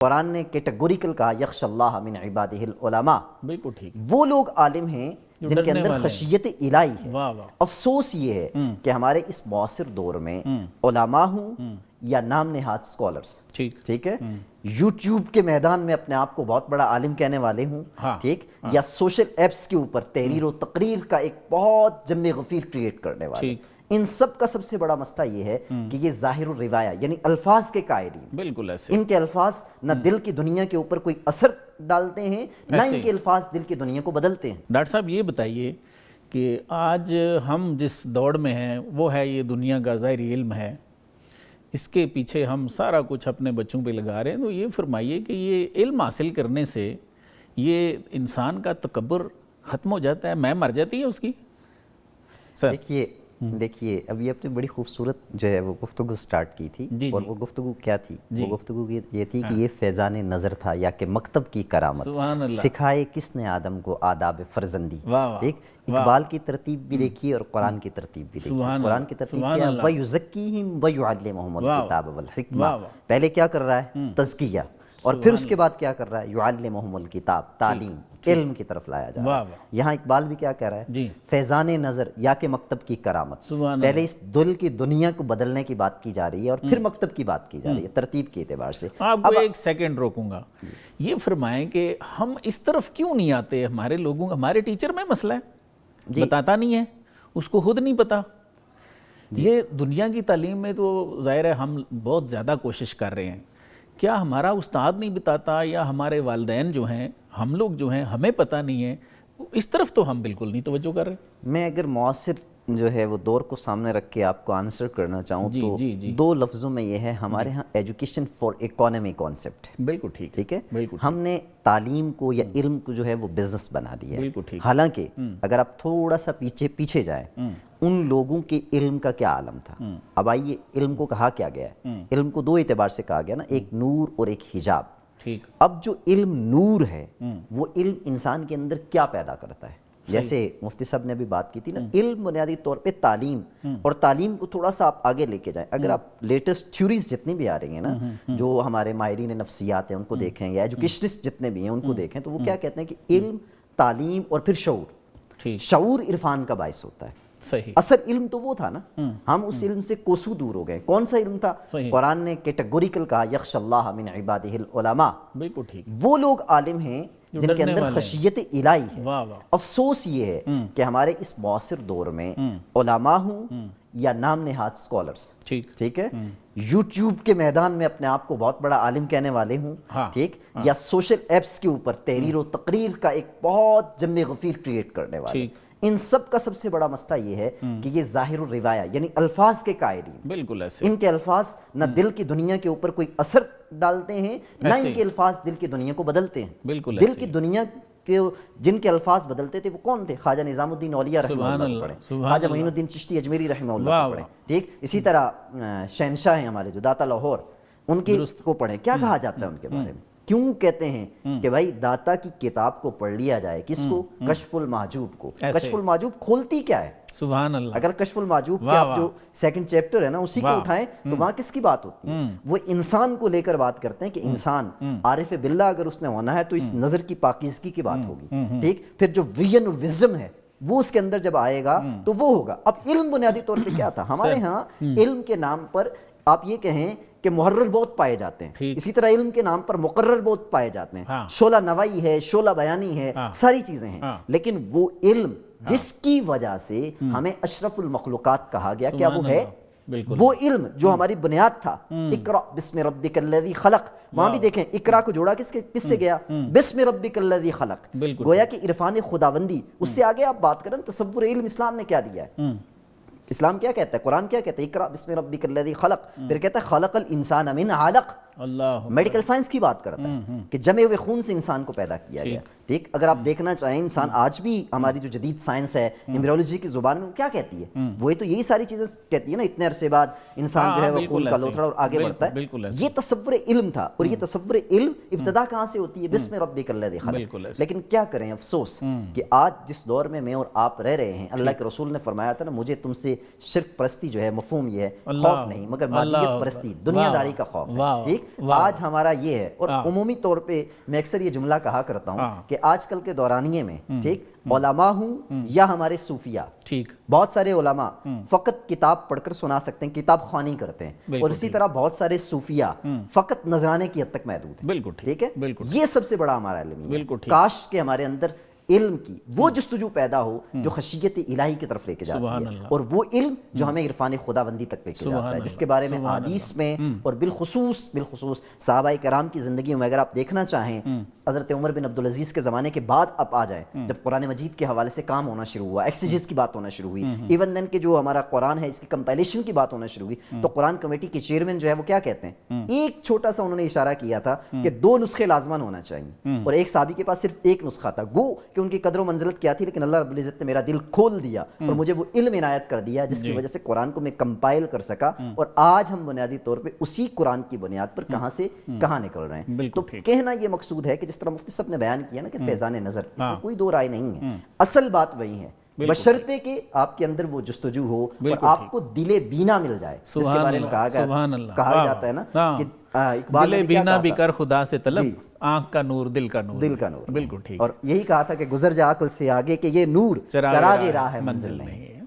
قرآن نے کیٹیگوریکل کہا یخش اللہ من عبادہ العلماء، بالکل ٹھیک، وہ لوگ عالم ہیں جن کے اندر خشیت الہی ہے۔ واہ واہ، افسوس یہ ہے کہ ہمارے اس معاصر دور میں علماء ہوں یا نام نہاد سکولرز، ٹھیک ہے، یوٹیوب کے میدان میں اپنے آپ کو بہت بڑا عالم کہنے والے ہوں، ٹھیک، یا سوشل ایپس کے اوپر تحریر و تقریر کا ایک بہت جم غفیر کریٹ کرنے والے، ان سب کا سب سے بڑا مسئلہ یہ ہے کہ یہ ظاہر الروایہ یعنی الفاظ کے قائلین، بالکل ایسے، ان کے الفاظ نہ دل کی دنیا کے اوپر کوئی اثر ڈالتے ہیں نہ ان کے الفاظ دل کی دنیا کو بدلتے ہیں۔ ڈاکٹر صاحب یہ بتائیے کہ آج ہم جس دوڑ میں ہیں وہ ہے یہ دنیا کا ظاہری علم ہے، اس کے پیچھے ہم سارا کچھ اپنے بچوں پہ لگا رہے ہیں، تو یہ فرمائیے کہ یہ علم حاصل کرنے سے یہ انسان کا تکبر ختم ہو جاتا ہے، میں مر جاتی ہے اس کی؟ سر دیکھیے ابھی آپ نے بڑی خوبصورت جو ہے وہ گفتگو سٹارٹ کی تھی، اور وہ گفتگو کیا تھی؟ وہ گفتگو یہ تھی کہ یہ فیضان نظر تھا یا کہ مکتب کی کرامت، سکھائے کس نے آدم کو آداب فرزندی، ٹھیک، اقبال کی ترتیب بھی دیکھیے اور قرآن کی ترتیب بھی دیکھیے۔ قرآن کی ترتیب کیا ہے؟ وَيُزَكِّيهِمْ وَيُعَلِّمُهُمُ الْكِتَابَ وَالْحِكْمَةَ، پہلے کیا کر رہا ہے؟ تزکیہ، اور پھر اس کے بعد کیا کر رہا ہے؟ یعلمہم الکتاب، تعلیم، علم کی طرف لایا جا رہا ہے۔ یہاں اقبال بھی کیا کہہ رہا ہے؟ فیضان نظر یا کہ مکتب کی کرامت، پہلے اس دل کی دنیا کو بدلنے کی بات کی جا رہی ہے اور پھر مکتب کی بات کی جا رہی ہے ترتیب کے اعتبار سے۔ آپ کو ایک سیکنڈ روکوں گا، یہ فرمائیں کہ ہم اس طرف کیوں نہیں آتے؟ ہمارے لوگوں، ہمارے ٹیچر میں مسئلہ ہے، بتاتا نہیں ہے، اس کو خود نہیں پتا۔ یہ دنیا کی تعلیم میں تو ظاہر ہے ہم بہت زیادہ کوشش کر رہے ہیں، کیا ہمارا استاد نہیں بتاتا یا ہمارے والدین جو ہیں، ہم لوگ جو ہیں، ہمیں پتہ نہیں ہے؟ اس طرف تو ہم بالکل نہیں توجہ کر رہے۔ میں اگر معاصر جو ہے وہ دور کو سامنے رکھ کے آپ کو آنسر کرنا چاہوں تو دو لفظوں میں یہ ہے، ہمارے ہاں ایجوکیشن فار اکانومی کانسیپٹ، بالکل ٹھیک ہے، ہم نے تعلیم کو یا علم کو جو ہے وہ بزنس بنا دیا ہے۔ حالانکہ اگر آپ تھوڑا سا پیچھے جائیں، ان لوگوں کے علم کا کیا عالم تھا؟ اب آئیے علم کو کہا کیا گیا ہے؟ علم کو دو اعتبار سے کہا گیا نا، ایک نور اور ایک حجاب۔ اب جو علم نور ہے وہ علم انسان کے اندر کیا پیدا کرتا ہے؟ جیسے مفتی صاحب نے ابھی بات کی تھی نا، علم بنیادی طور پہ تعلیم، اور تعلیم کو تھوڑا سا آپ آگے لے کے جائیں، اگر آپ لیٹسٹ تھیوریز جتنی بھی آ رہی ہیں نا، جو ہمارے ماہرین نفسیات ہیں ان کو دیکھیں یا ایجوکیشنسٹ جتنے بھی ہیں ان کو دیکھیں، تو وہ کیا کہتے ہیں کہ علم، تعلیم اور پھر شعور عرفان کا باعث ہوتا ہے۔ اصل علم تو وہ تھا نا، ہم اس علم سے کوسوں دور ہو گئے۔ کون سا علم تھا؟ قرآن نے کیٹیگوریکل کہا یخش اللہ من عبادہ العلماء، بالکل ٹھیک، وہ لوگ عالم ہیں جن کے اندر خشیت الہی ہے۔ افسوس یہ ہے کہ ہمارے اس معاصر دور میں علماء ہوں یا نام نہاد سکولرز، ٹھیک ہے، یوٹیوب کے میدان میں اپنے آپ کو بہت بڑا عالم کہنے والے ہوں، ٹھیک، یا سوشل ایپس کے اوپر تحریر و تقریر کا ایک بہت جم غفیر کریٹ کرنے والے، ان سب کا سب سے بڑا مسئلہ یہ ہے کہ یہ ظاہر الروایہ یعنی الفاظ کے قائلین، بالکل ایسے، ان کے الفاظ نہ دل کی دنیا کے اوپر کوئی اثر ڈالتے ہیں نہ ان کے الفاظ دل کی دنیا کو بدلتے ہیں۔ دل کی دنیا کے جن کے الفاظ بدلتے تھے وہ کون تھے؟ خواجہ نظام الدین اولیاء رحمہ اللہ کو پڑھیں، خواجہ معین الدین چشتی اجمیری رحمہ اللہ کو پڑھیں، ٹھیک، اسی طرح شہنشاہ ہیں ہمارے جو داتا لاہور، ان کی کو پڑھیں۔ کیا کہا جاتا ہے ان کے بارے میں؟ کیوں کہتے ہیں کہ بھائی داتا کی کتاب کو پڑھ لیا جائے؟ کس کو؟ کشف المحجوب کو۔ کشف المحجوب کھولتی کیا ہے؟ سبحان اللہ۔ اگر کشف المحجوب کے آپ جو سیکنڈ چیپٹر ہے نا اسی کو اٹھائیں تو وہاں کس کی بات ہوتی ہے؟ وہ انسان کو لے کر بات کرتے ہیں کہ انسان عارف باللہ اگر اس نے ہونا ہے تو اس نظر کی پاکیزگی کی بات ہوگی، ٹھیک، پھر جو ویژن اور وزڈم ہے وہ اس کے اندر جب آئے گا تو وہ ہوگا۔ اب علم بنیادی طور پہ کیا تھا؟ ہمارے ہاں علم کے نام پر آپ یہ کہیں کہ محرر بہت پائے جاتے ہیں، اسی طرح علم کے نام پر مقرر بہت پائے جاتے ہیں، شعلہ نوائی ہے، شعلہ بیانی ہے، ساری چیزیں ہیں، لیکن وہ علم جس کی وجہ سے ہمیں اشرف المخلوقات کہا گیا، کیا وہ ہے؟ وہ علم جو ہماری بنیاد تھا، اقرأ بسم ربک الذی خلق، وہاں بھی دیکھیں اقرأ کو جوڑا کس سے گیا؟ بسم ربک الذی خلق، گویا کہ عرفان خداوندی۔ اس سے آگے آپ بات کریں تصور علم اسلام نے کیا دیا ہے؟ اسلام کیا کہتا ہے؟ قرآن کیا کہتا ہے؟ اقرأ بسم ربک الذی خلق، پھر کہتا ہے خلق الانسان من علق، میڈیکل سائنس کی بات کرتا ہے کہ جمے ہوئے خون سے انسان کو پیدا کیا گیا، ٹھیک۔ اگر آپ دیکھنا چاہیں انسان آج بھی ہماری جو جدید سائنس ہے ایمبریولوجی کی زبان میں وہ کیا کہتی ہے؟ وہ تو یہی ساری چیزیں کہتی ہے نا، اتنے عرصے بعد انسان جو ہے وہ خون کا لوتھڑا اور آگے بڑھتا ہے۔ یہ تصور علم تھا، اور یہ تصور علم ابتدا کہاں سے ہوتی ہے؟ بسم ربک الذی خلق۔ لیکن کیا کریں، افسوس کہ آج جس دور میں اور آپ رہ رہے ہیں، اللہ کے رسول نے فرمایا تھا نا، مجھے تم سے شرک پرستی جو ہے مفہوم یہ ہے، خوف نہیں مگر مادیت پرستی، دنیا داری کا خوف ہے، ٹھیک۔ آج ہمارا یہ ہے. اور عمومی طور پہ میں اکثر یہ جملہ کہا کرتا ہوں کہ آج کل کے دورانیے میں ٹھیک علماء ہوں یا ہمارے صوفیاء, ٹھیک, بہت سارے علماء فقط کتاب پڑھ کر سنا سکتے ہیں, کتاب خوانی کرتے ہیں, اور اسی طرح بہت سارے صوفیاء فقط نذرانے کی حد تک محدود ہیں. بالکل ٹھیک ہے, یہ سب سے بڑا ہمارا علم ہے. کاش کہ ہمارے اندر علم کی وہ جستجو پیدا ہو جو خشیت الہی کی طرف لے کے جاتی ہے, اور وہ علم جو ہمیں عرفان خداوندی تک لے کے جاتا ہے, جس کے بارے میں حدیث میں اور بالخصوص صحابہ کرام کی زندگیوں میں اگر آپ دیکھنا چاہیں, حضرت عمر بن عبدالعزیز کے زمانے کے بعد اب آ جائیں, جب قرآن مجید کے حوالے سے کام ہونا شروع ہوا, ایکسیجز کی بات ہونا شروع ہوئی, ایون دین کہ جو ہمارا قرآن ہے اس کی کمپائلیشن کی بات ہونا شروع ہوئی, تو قرآن کمیٹی کے چیئرمین جو ہے وہ کیا کہتے ہیں, ایک چھوٹا سا انہوں نے اشارہ کیا تھا کہ 2 نسخے لازماً ہونا چاہیے, اور ایک صحابی کے پاس صرف ایک نسخہ تھا, گو کہ ان کی قدر و منزلت کیا تھی, لیکن اللہ رب العزت نے میرا دل کھول دیا اور مجھے وہ علم عنایت کر دیا جس کی وجہ سے قرآن کو میں کمپائل کر سکا, اور آج ہم بنیادی طور پہ اسی قرآن کی بنیاد پر کہاں سے کہاں نکل رہے ہیں. تو کہنا یہ مقصود ہے کہ جس طرح مفتی صاحب نے بیان کیا نا کہ فیضان نظر, اس میں کوئی دو رائے نہیں ہے, اصل بات وہی ہے, بشرطے کہ آپ کے اندر وہ جستجو ہو اور آپ کو دل بینا مل جائے, جس کے بارے میں کہا جاتا ہے نا کہ دل بینا بھی کر خدا سے طلب, آنکھ کا نور دل کا نور, بالکل ٹھیک. اور یہی کہا تھا کہ گزر جا عقل سے آگے کہ یہ نور چراغ راہ ہے منزل نہیں.